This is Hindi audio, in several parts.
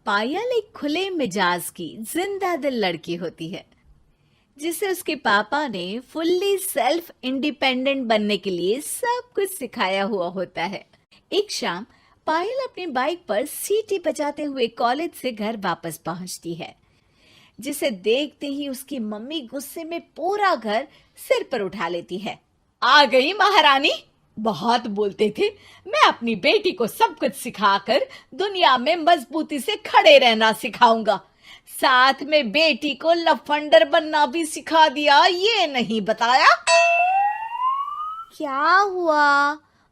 पायल एक खुले मिजाज की जिंदा दिल लड़की होती है जिसे उसके पापा ने फुल्ली सेल्फ इंडिपेंडेंट बनने के लिए सब कुछ सिखाया हुआ होता है। एक शाम पायल अपनी बाइक पर सीटी बजाते हुए कॉलेज से घर वापस पहुंचती है, जिसे देखते ही उसकी मम्मी गुस्से में पूरा घर सिर पर उठा लेती है। आ गई महारानी, बहुत बोलते थे मैं अपनी बेटी को सब कुछ सिखाकर दुनिया में मजबूती से खड़े रहना सिखाऊंगा, साथ में बेटी को लफंडर बनना भी सिखा दिया, ये नहीं बताया। क्या हुआ?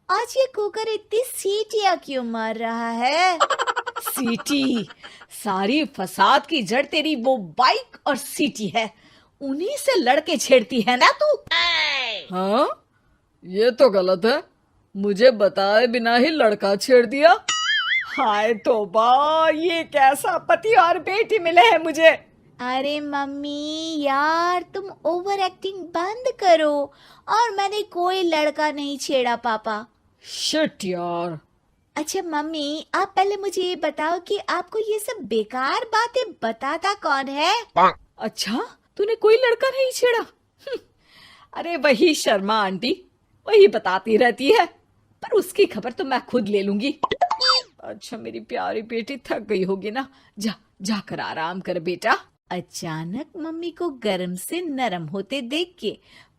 आज ये कुकर इतनी सीटियां क्यों मार रहा है? सीटी? सारी फसाद की जड़ तेरी वो बाइक और सीटी है, उन्हीं से लड़के छेड़ती है ना तू। हाँ, ये तो गलत है। मुझे बताए बिना ही लड़का छेड़ दिया। हाय तौबा, ये कैसा पति और बेटी मिले हैं मुझे। अरे मम्मी यार, तुम ओवर एक्टिंग बंद करो। और मैंने कोई लड़का नहीं छेड़ा पापा। शिट यार। अच्छा मम्मी, आप पहले मुझे ये बताओ कि आपको ये सब बेकार बातें बताता कौन है? अच्छा, तूने कोई लड़का नहीं छेड़ा? अरे वही शर्मा आंटी, वही बताती रहती है, पर उसकी खबर तो मैं खुद ले लूंगी। अच्छा मेरी प्यारी बेटी, थक गई होगी ना, जा जाकर आराम कर बेटा। अचानक मम्मी को गर्म से नरम होते देख के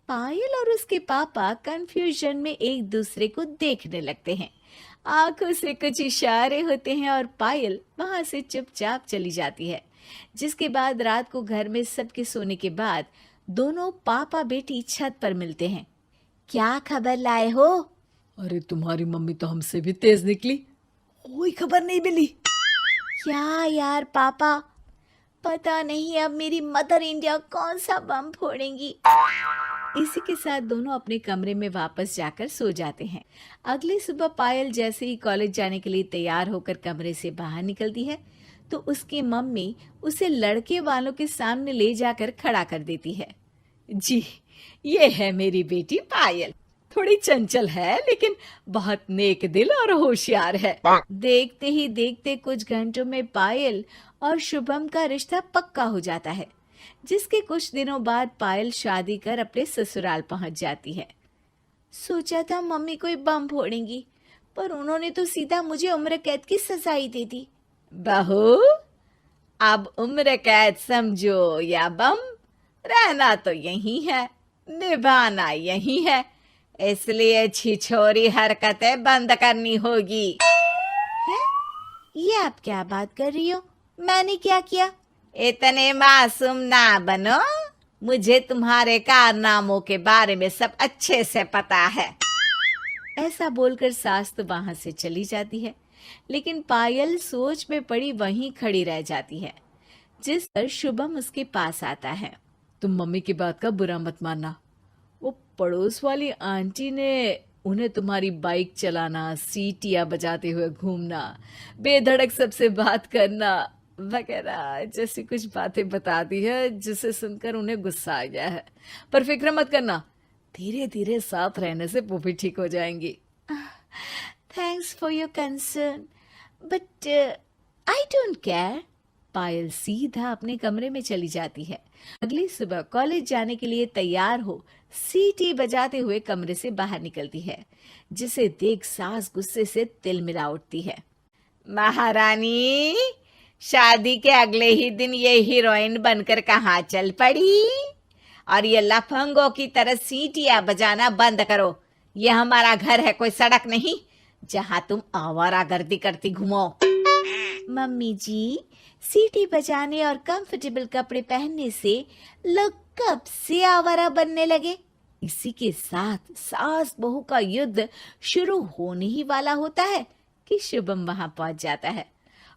पायल और उसके पापा कंफ्यूजन में एक दूसरे को देखने लगते हैं। आंखों से कुछ इशारे होते हैं और पायल वहां से चुपचाप चली जाती है। जिसके बाद रात को घर में सबके सोने के बाद दोनों पापा बेटी छत पर मिलते हैं। क्या खबर लाए हो? अरे तुम्हारी मम्मी तो हमसे भी तेज निकली, कोई खबर नहीं मिली। क्या यार पापा, पता नहीं अब मेरी मदर इंडिया कौन सा बम फोड़ेंगी। इसी के साथ दोनों अपने कमरे में वापस जाकर सो जाते हैं। अगली सुबह पायल जैसे ही कॉलेज जाने के लिए तैयार होकर कमरे से बाहर निकलती है तो उसकी मम्मी उसे लड़के वालों के सामने ले जाकर खड़ा कर देती है। जी, ये है मेरी बेटी पायल, थोड़ी चंचल है लेकिन बहुत नेक दिल और होशियार है। देखते ही देखते कुछ घंटों में पायल और शुभम का रिश्ता पक्का हो जाता है, जिसके कुछ दिनों बाद पायल शादी कर अपने ससुराल पहुंच जाती है। सोचा था मम्मी कोई बम फोड़ेंगी, पर उन्होंने तो सीधा मुझे उम्र कैद की सजा ही दे दी। बहू, अब उम्र कैद समझो या बम, रहना तो यही है, निभाना यही है, इसलिए छिछोरी हरकतें बंद करनी होगी। है? ये आप क्या बात कर रही हो? मैंने क्या किया? इतने मासूम ना बनो, मुझे तुम्हारे कारनामों के बारे में सब अच्छे से पता है। ऐसा बोलकर सास तो वहां से चली जाती है, लेकिन पायल सोच में पड़ी वहीं खड़ी रह जाती है। जिस पर शुभम उसके पास आता है। तुम मम्मी की बात का बुरा मत मानना, वो पड़ोस वाली आंटी ने उन्हें तुम्हारी बाइक चलाना, सीटियां बजाते हुए घूमना, बेधड़क सबसे बात करना वगैरह जैसी कुछ बातें बता दी है, जिसे सुनकर उन्हें गुस्सा आ गया है। पर फिक्र मत करना, धीरे धीरे साथ रहने से वो भी ठीक हो जाएंगी। Thanks for your concern, but I don't care. Payal सीधा अपने कमरे में चली जाती है। अगली सुबह कॉलेज जाने के लिए तैयार हो सीटी बजाते हुए कमरे से बाहर निकलती है, जिसे देख सास गुस्से से तिलमिला उठती है। महारानी, शादी के अगले ही दिन ये हीरोइन बनकर कहाँ चल पड़ी? और ये लफंगों की तरह सीटियां बजाना बंद करो। ये हमारा घर है, कोई सड़क नहीं जहां तुम आवारागर्दी करती घूमो। मम्मी जी, सीटी बजाने और कंफर्टेबल कपड़े पहनने से लोग कब से आवारा बनने लगे? इसी के साथ सास बहू का युद्ध शुरू होने ही वाला होता है कि शुभम वहां पहुंच जाता है।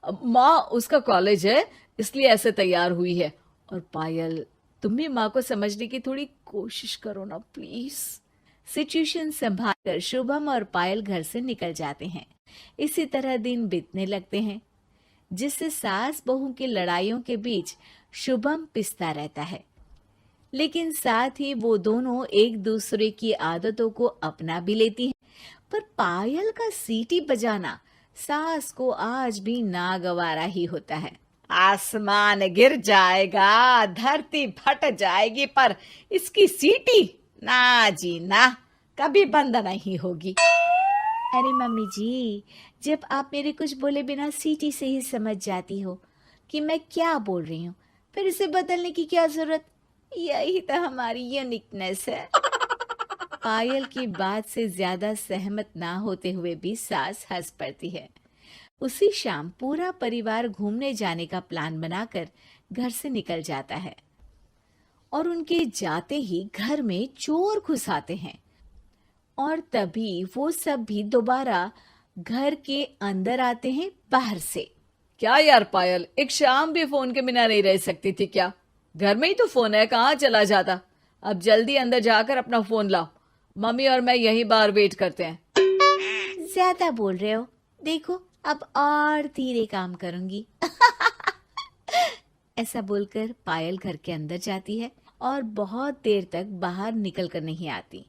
माँ, उसका कॉलेज है इसलिए ऐसे तैयार हुई है। और पायल, तुम भी माँ को समझने की थोड़ी कोशिश करो ना प्लीज। सिचुएशन संभालकर शुभम और पायल घर से निकल जाते हैं। इसी तरह दिन बीतने लगते हैं, जिससे सास बहू की लड़ाइयों के बीच शुभम पिसता रहता है, लेकिन साथ ही वो दोनों एक दूसरे की आदतों को अपना भी लेती हैं। पर पायल का सीटी बजाना सास को आज भी नागवारा ही होता है। आसमान गिर जाएगा, धरती फट जाएगी, पर इसकी सीटी ना जी ना, कभी बंद नहीं होगी। अरे मम्मी जी, जब आप मेरे कुछ बोले बिना सीटी से ही समझ जाती हो कि मैं क्या बोल रही हूँ, फिर इसे बदलने की क्या जरूरत? यही तो हमारी यूनिकनेस है। पायल की बात से ज्यादा सहमत ना होते हुए भी सास हंस पड़ती है। उसी शाम पूरा परिवार घूमने जाने का प्लान बनाकर घर से निकल जाता है और उनके जाते ही घर में चोर घुस आते हैं और तभी वो सब भी दोबारा घर के अंदर आते हैं बाहर से। क्या यार पायल, एक शाम भी फोन के बिना नहीं रह सकती थी क्या? घर में ही तो फोन है, कहाँ चला जाता? अब जल्दी अंदर जाकर अपना फोन लाओ, मम्मी और मैं यहीं बाहर वेट करते हैं। ज्यादा बोल रहे हो, देखो अब और धीरे काम करूंगी। ऐसा बोलकर पायल घर के अंदर जाती है और बहुत देर तक बाहर निकल कर नहीं आती।